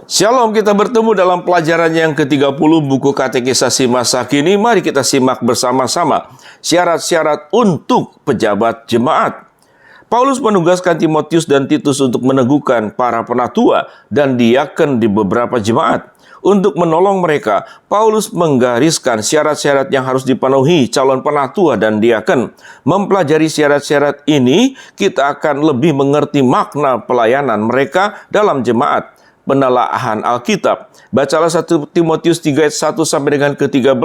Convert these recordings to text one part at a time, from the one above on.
Shalom, kita bertemu dalam pelajaran yang ke-30 buku Katekisasi Masa Kini. Mari kita simak bersama-sama syarat-syarat untuk pejabat jemaat. Paulus menugaskan Timotius dan Titus untuk meneguhkan para penatua dan diaken di beberapa jemaat. Untuk menolong mereka, Paulus menggariskan syarat-syarat yang harus dipenuhi calon penatua dan diaken. Mempelajari syarat-syarat ini, kita akan lebih mengerti makna pelayanan mereka dalam jemaat. Penelaahan Alkitab. Bacalah 1 Timotius 3 ayat 1 sampai dengan ke-13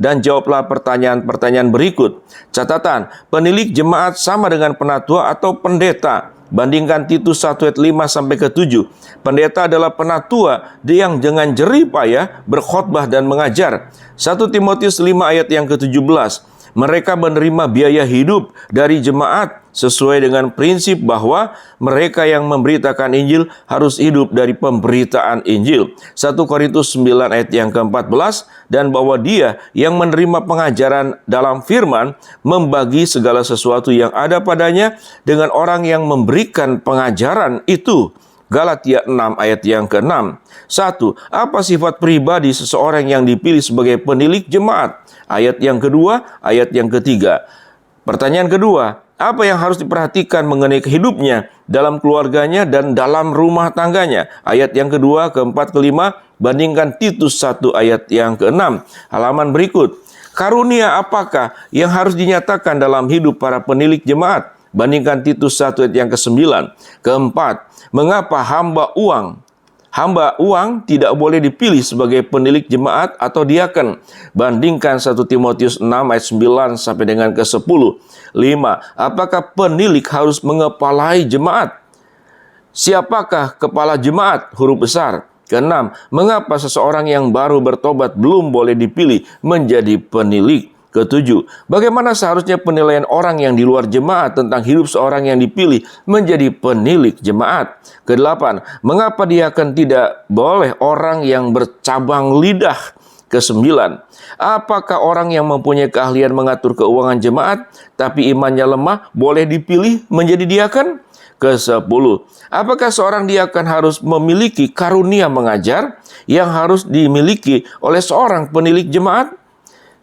dan jawablah pertanyaan-pertanyaan berikut. Catatan, penilik jemaat sama dengan penatua atau pendeta. Bandingkan Titus 1 ayat 5 sampai ke-7. Pendeta adalah penatua yang dengan jerih payah berkhotbah dan mengajar. 1 Timotius 5 ayat yang ke-17. Mereka menerima biaya hidup dari jemaat sesuai dengan prinsip bahwa mereka yang memberitakan Injil harus hidup dari pemberitaan Injil. 1 Korintus 9 ayat yang ke-14, dan bahwa dia yang menerima pengajaran dalam firman membagi segala sesuatu yang ada padanya dengan orang yang memberikan pengajaran itu. Galatia 6 ayat yang ke-6. 1. Apa sifat pribadi seseorang yang dipilih sebagai penilik jemaat? Ayat yang kedua, ayat yang ketiga. Pertanyaan kedua, apa yang harus diperhatikan mengenai hidupnya dalam keluarganya dan dalam rumah tangganya? Ayat yang kedua, keempat, kelima, bandingkan Titus 1 ayat yang ke-6. Halaman berikut. Karunia apakah yang harus dinyatakan dalam hidup para penilik jemaat? Bandingkan Titus 1 ayat yang ke-9. Keempat, mengapa hamba uang tidak boleh dipilih sebagai penilik jemaat atau diaken? Bandingkan 1 Timotius 6 ayat 9 sampai dengan ke-10. 5. Apakah penilik harus mengepalai jemaat? Siapakah kepala jemaat? Huruf besar. Ke-6. Mengapa seseorang yang baru bertobat belum boleh dipilih menjadi penilik? Ke-7. Bagaimana seharusnya penilaian orang yang di luar jemaat tentang hidup seorang yang dipilih menjadi penilik jemaat? Ke-8. Mengapa diaken tidak boleh orang yang bercabang lidah? Ke-9. Apakah orang yang mempunyai keahlian mengatur keuangan jemaat tapi imannya lemah boleh dipilih menjadi diaken? Ke-10. Apakah seorang diaken harus memiliki karunia mengajar yang harus dimiliki oleh seorang penilik jemaat?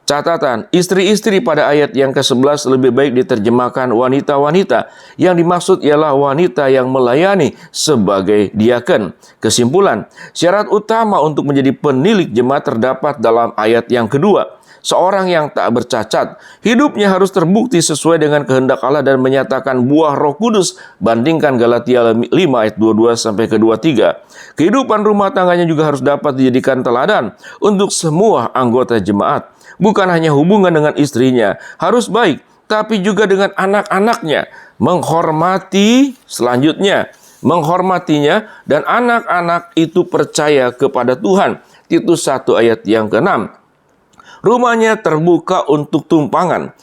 Catatan, istri-istri pada ayat yang ke-11 lebih baik diterjemahkan wanita-wanita. Yang dimaksud ialah wanita yang melayani sebagai diaken. Kesimpulan, syarat utama untuk menjadi penilik jemaat terdapat dalam ayat yang kedua. Seorang yang tak bercacat, hidupnya harus terbukti sesuai dengan kehendak Allah dan menyatakan buah Roh Kudus. Bandingkan Galatia 5 ayat 22 sampai ke 23. Kehidupan rumah tangganya juga harus dapat dijadikan teladan untuk semua anggota jemaat. Bukan hanya hubungan dengan istrinya harus baik, tapi juga dengan anak-anaknya. Menghormatinya dan anak-anak itu percaya kepada Tuhan. Titus 1 ayat yang ke-6. Rumahnya terbuka untuk tumpangan.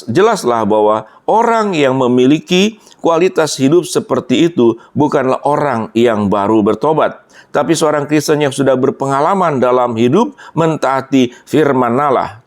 Jelaslah bahwa orang yang memiliki kualitas hidup seperti itu bukanlah orang yang baru bertobat, tapi seorang Kristen yang sudah berpengalaman dalam hidup mentaati firman Allah.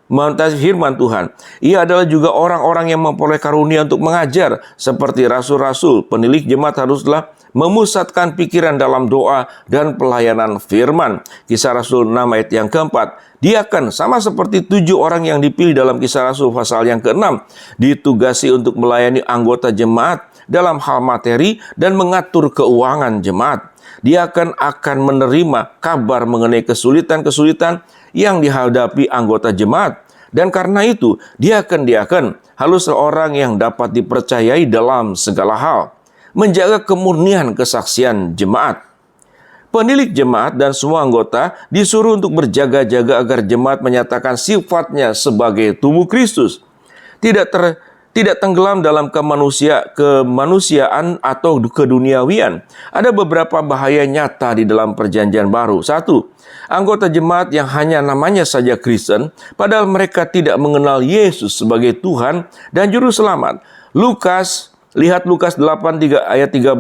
Mentaati firman Tuhan. Ia adalah juga orang-orang yang memperoleh karunia untuk mengajar. Seperti rasul-rasul, penilik jemaat haruslah memusatkan pikiran dalam doa dan pelayanan firman. Kisah Rasul 6 ayat yang keempat. Diaken sama seperti 7 orang yang dipilih dalam Kisah Rasul pasal yang ke-6. Ditugasi untuk melayani anggota jemaat dalam hal materi dan mengatur keuangan jemaat. Diaken akan menerima kabar mengenai kesulitan-kesulitan yang dihadapi anggota jemaat. Dan karena itu, diaken harus seorang yang dapat dipercayai dalam segala hal. Menjaga kemurnian kesaksian jemaat. Penilik jemaat dan semua anggota disuruh untuk berjaga-jaga agar jemaat menyatakan sifatnya sebagai tubuh Kristus. Tidak tenggelam dalam kemanusiaan atau keduniawian. Ada beberapa bahaya nyata di dalam perjanjian baru. 1. Anggota jemaat yang hanya namanya saja Kristen, padahal mereka tidak mengenal Yesus sebagai Tuhan dan Juru Selamat. Lihat Lukas 8 ayat 13,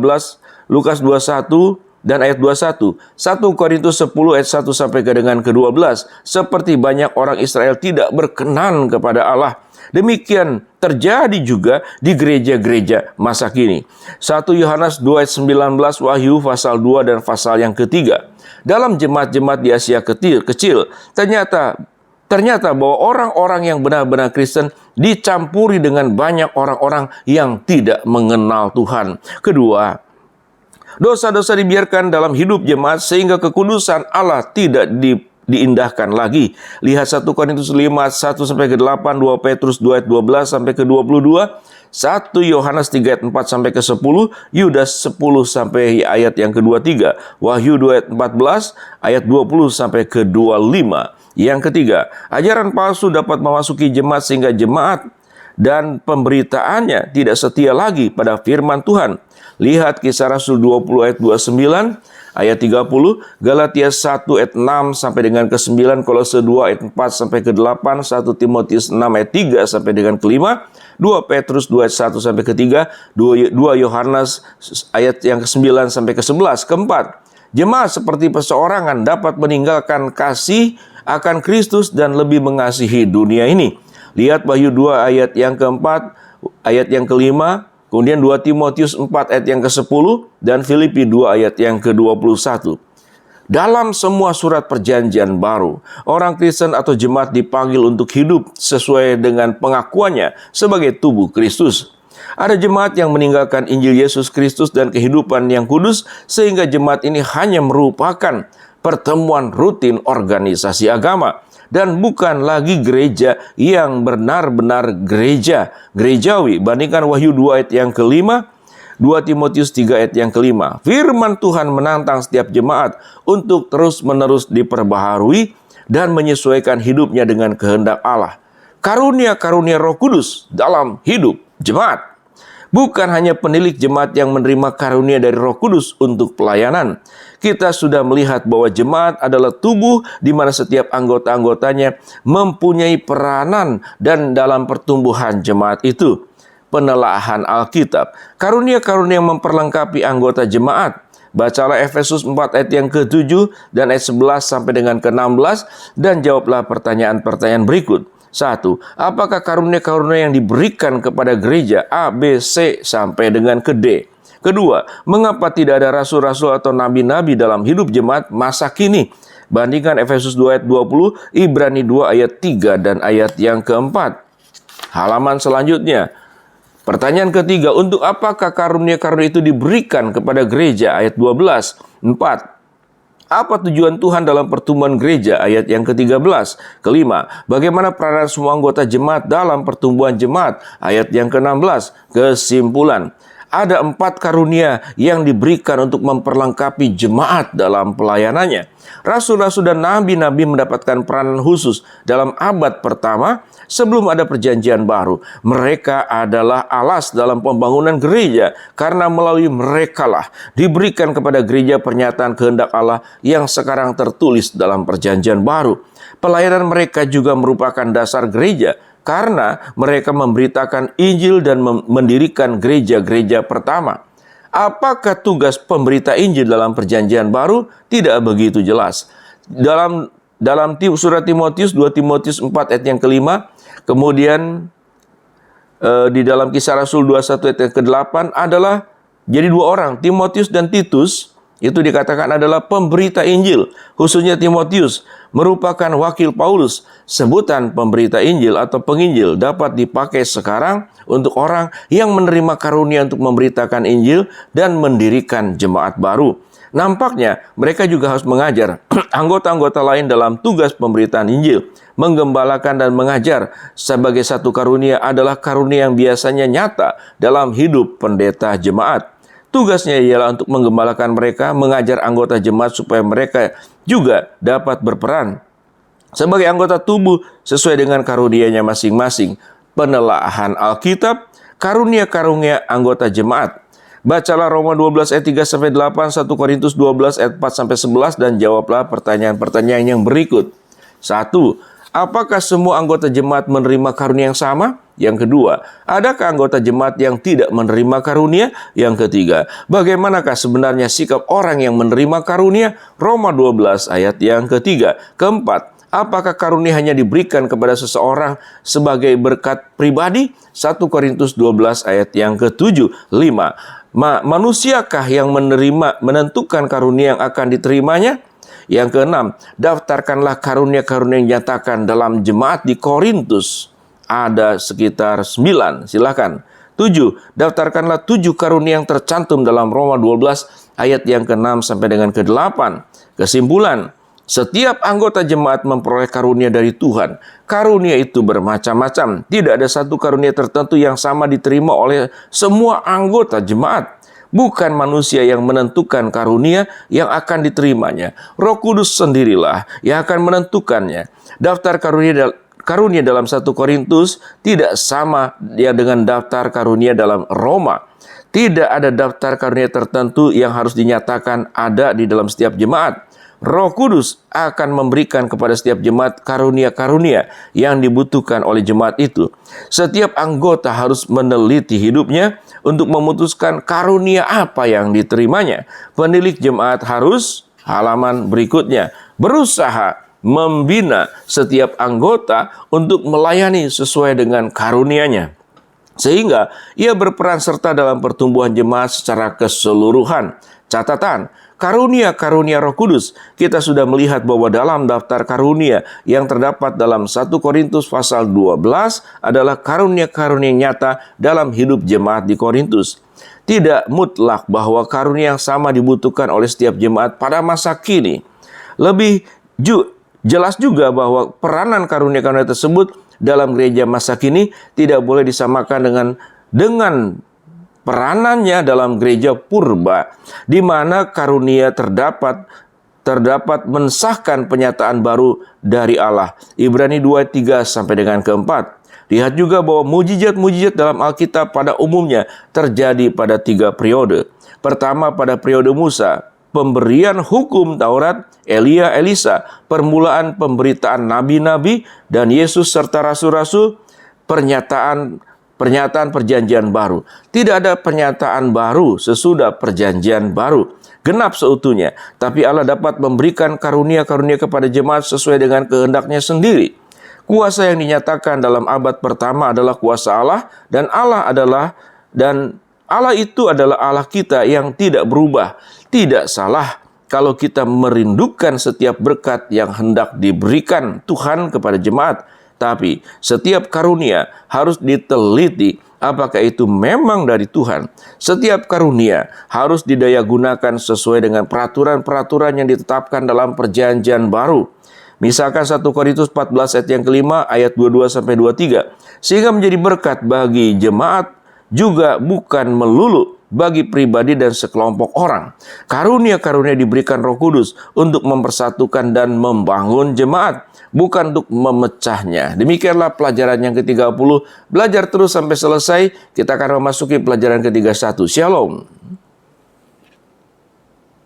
Lukas 21 dan ayat 21. 1 Korintus 10 ayat 1 sampai ke dengan ke-12. Seperti banyak orang Israel tidak berkenan kepada Allah Demikian terjadi juga di gereja-gereja masa kini. 1 Yohanes 2 ayat 19, Wahyu pasal 2 dan pasal yang ketiga. Dalam jemaat-jemaat di Asia kecil, ternyata bahwa orang-orang yang benar-benar Kristen dicampuri dengan banyak orang-orang yang tidak mengenal Tuhan. Kedua, dosa-dosa dibiarkan dalam hidup jemaat sehingga kekudusan Allah tidak diindahkan lagi. Lihat 1 Korintus 5, 1-8, 2 Petrus 2 ayat 12-22, 1 Yohanes 3 ayat 4-10, Yudas 10 sampai ayat yang ke-23, Wahyu 2 ayat 14, ayat 20 sampai ke-25. Yang ketiga, ajaran palsu dapat memasuki jemaat sehingga jemaat dan pemberitaannya tidak setia lagi pada firman Tuhan. Lihat Kisah Rasul 20 ayat 29, ayat 30, Galatia 1 ayat 6 sampai dengan ke-9, Kolose 2 ayat 4 sampai ke-8, 1 Timotius 6 ayat 3 sampai dengan ke-5, 2 Petrus 2 ayat 1 sampai ke-3, 2 Yohanes ayat yang ke-9 sampai ke-11. Keempat, jemaat seperti perseorangan dapat meninggalkan kasih akan Kristus dan lebih mengasihi dunia ini. Lihat Wahyu 2 ayat yang ke-4, ayat yang ke-5, kemudian 2 Timotius 4 ayat yang ke-10, dan Filipi 2 ayat yang ke-21. Dalam semua surat perjanjian baru, orang Kristen atau jemaat dipanggil untuk hidup sesuai dengan pengakuannya sebagai tubuh Kristus. Ada jemaat yang meninggalkan Injil Yesus Kristus dan kehidupan yang kudus, sehingga jemaat ini hanya merupakan pertemuan rutin organisasi agama dan bukan lagi gereja yang benar-benar gerejawi. Bandingkan Wahyu 2 ayat yang ke-5, 2 Timotius 3 ayat yang ke-5. Firman Tuhan menantang setiap jemaat untuk terus-menerus diperbaharui dan menyesuaikan hidupnya dengan kehendak Allah. Karunia-karunia Roh Kudus dalam hidup jemaat. Bukan hanya penilik jemaat yang menerima karunia dari Roh Kudus untuk pelayanan. Kita sudah melihat bahwa jemaat adalah tubuh di mana setiap anggota-anggotanya mempunyai peranan dan dalam pertumbuhan jemaat itu. Penelaahan Alkitab. Karunia-karunia yang memperlengkapi anggota jemaat. Bacalah Efesus 4 ayat yang ke-7 dan ayat 11 sampai dengan ke-16 dan jawablah pertanyaan-pertanyaan berikut. 1. Apakah karunia-karunia yang diberikan kepada gereja A, B, C sampai dengan ke D? Kedua, mengapa tidak ada rasul-rasul atau nabi-nabi dalam hidup jemaat masa kini? Bandingkan Efesus 2 ayat 20, Ibrani 2 ayat 3 dan ayat yang keempat. Halaman selanjutnya. Pertanyaan ketiga, untuk apakah karunia-karunia itu diberikan kepada gereja? Ayat 12. 4. Apa tujuan Tuhan dalam pertumbuhan gereja? Ayat yang ke-13. Kelima, bagaimana peranan semua anggota jemaat dalam pertumbuhan jemaat? Ayat yang ke-16. Kesimpulan, ada 4 karunia yang diberikan untuk memperlengkapi jemaat dalam pelayanannya. Rasul-rasul dan nabi-nabi mendapatkan peranan khusus dalam abad pertama sebelum ada perjanjian baru. Mereka adalah alas dalam pembangunan gereja karena melalui merekalah diberikan kepada gereja pernyataan kehendak Allah yang sekarang tertulis dalam perjanjian baru. Pelayanan mereka juga merupakan dasar gereja karena mereka memberitakan Injil dan mendirikan gereja-gereja pertama. Apakah tugas pemberita Injil dalam perjanjian baru? Tidak begitu jelas. Dalam surat Timotius, 2 Timotius 4 ayat yang ke-5, kemudian di dalam Kisah Rasul 21 ayat yang ke-8 adalah jadi 2 orang, Timotius dan Titus. Itu dikatakan adalah pemberita Injil. Khususnya Timotius merupakan wakil Paulus. Sebutan pemberita Injil atau penginjil dapat dipakai sekarang untuk orang yang menerima karunia untuk memberitakan Injil dan mendirikan jemaat baru. Nampaknya mereka juga harus mengajar anggota-anggota lain dalam tugas pemberitaan Injil. Menggembalakan dan mengajar sebagai satu karunia adalah karunia yang biasanya nyata dalam hidup pendeta jemaat. Tugasnya ialah untuk menggembalakan mereka, mengajar anggota jemaat supaya mereka juga dapat berperan sebagai anggota tubuh sesuai dengan karunia-nya masing-masing. Penelaahan Alkitab, karunia-karunia anggota jemaat. Bacalah Roma 12 ayat 3-8, 1 Korintus 12 ayat 4-11 dan jawablah pertanyaan-pertanyaan yang berikut. 1. Apakah semua anggota jemaat menerima karunia yang sama? Yang kedua, adakah anggota jemaat yang tidak menerima karunia? Yang ketiga, bagaimanakah sebenarnya sikap orang yang menerima karunia? Roma 12 ayat yang ketiga. Keempat, Apakah karunia hanya diberikan kepada seseorang sebagai berkat pribadi? 1 Korintus 12 ayat yang ke-7. 5. Manusiakah yang menentukan karunia yang akan diterimanya? Yang ke-6, daftarkanlah karunia-karunia yang dinyatakan dalam jemaat di Korintus. Ada sekitar 9, silakan. 7, daftarkanlah 7 karunia yang tercantum dalam Roma 12 ayat yang ke-6 sampai dengan ke-8. Kesimpulan, setiap anggota jemaat memperoleh karunia dari Tuhan. Karunia itu bermacam-macam. Tidak ada satu karunia tertentu yang sama diterima oleh semua anggota jemaat. Bukan manusia yang menentukan karunia yang akan diterimanya. Roh Kudus sendirilah yang akan menentukannya. Daftar karunia dalam 1 Korintus tidak sama dengan daftar karunia dalam Roma. Tidak ada daftar karunia tertentu yang harus dinyatakan ada di dalam setiap jemaat. Roh Kudus akan memberikan kepada setiap jemaat karunia-karunia yang dibutuhkan oleh jemaat itu. Setiap anggota harus meneliti hidupnya untuk memutuskan karunia apa yang diterimanya. Penilik jemaat harus, halaman berikutnya, berusaha membina setiap anggota untuk melayani sesuai dengan karunianya, sehingga ia berperan serta dalam pertumbuhan jemaat secara keseluruhan. Catatan, karunia-karunia Roh Kudus. Kita sudah melihat bahwa dalam daftar karunia yang terdapat dalam 1 Korintus pasal 12 adalah karunia-karunia yang nyata dalam hidup jemaat di Korintus. Tidak mutlak bahwa karunia yang sama dibutuhkan oleh setiap jemaat pada masa kini. Lebih jelas juga bahwa peranan karunia-karunia tersebut dalam gereja masa kini tidak boleh disamakan dengan peranannya dalam gereja purba, di mana karunia terdapat mensahkan penyataan baru dari Allah. Ibrani 2:3 sampai dengan ke-4. Lihat juga bahwa mujizat-mujizat dalam Alkitab pada umumnya terjadi pada 3 periode. Pertama, pada periode Musa, pemberian hukum Taurat, Elia, Elisa, permulaan pemberitaan nabi-nabi, dan Yesus serta rasul-rasul, pernyataan perjanjian baru. Tidak ada pernyataan baru sesudah perjanjian baru. Genap seutuhnya. Tapi Allah dapat memberikan karunia-karunia kepada jemaat sesuai dengan kehendaknya sendiri. Kuasa yang dinyatakan dalam abad pertama adalah kuasa Allah, dan Allah itu adalah Allah kita yang tidak berubah. Tidak salah kalau kita merindukan setiap berkat yang hendak diberikan Tuhan kepada jemaat. Tapi setiap karunia harus diteliti apakah itu memang dari Tuhan. Setiap karunia harus didayagunakan sesuai dengan peraturan-peraturan yang ditetapkan dalam perjanjian baru. Misalkan 1 Korintus 14 ayat yang kelima, ayat 22 sampai 23. Sehingga menjadi berkat bagi jemaat juga bukan melulu bagi pribadi dan sekelompok orang. Karunia-karunia diberikan Roh Kudus untuk mempersatukan dan membangun jemaat, bukan untuk memecahnya. Demikianlah pelajaran yang ke-30. Belajar terus sampai selesai. Kita akan memasuki pelajaran ke-31. Shalom.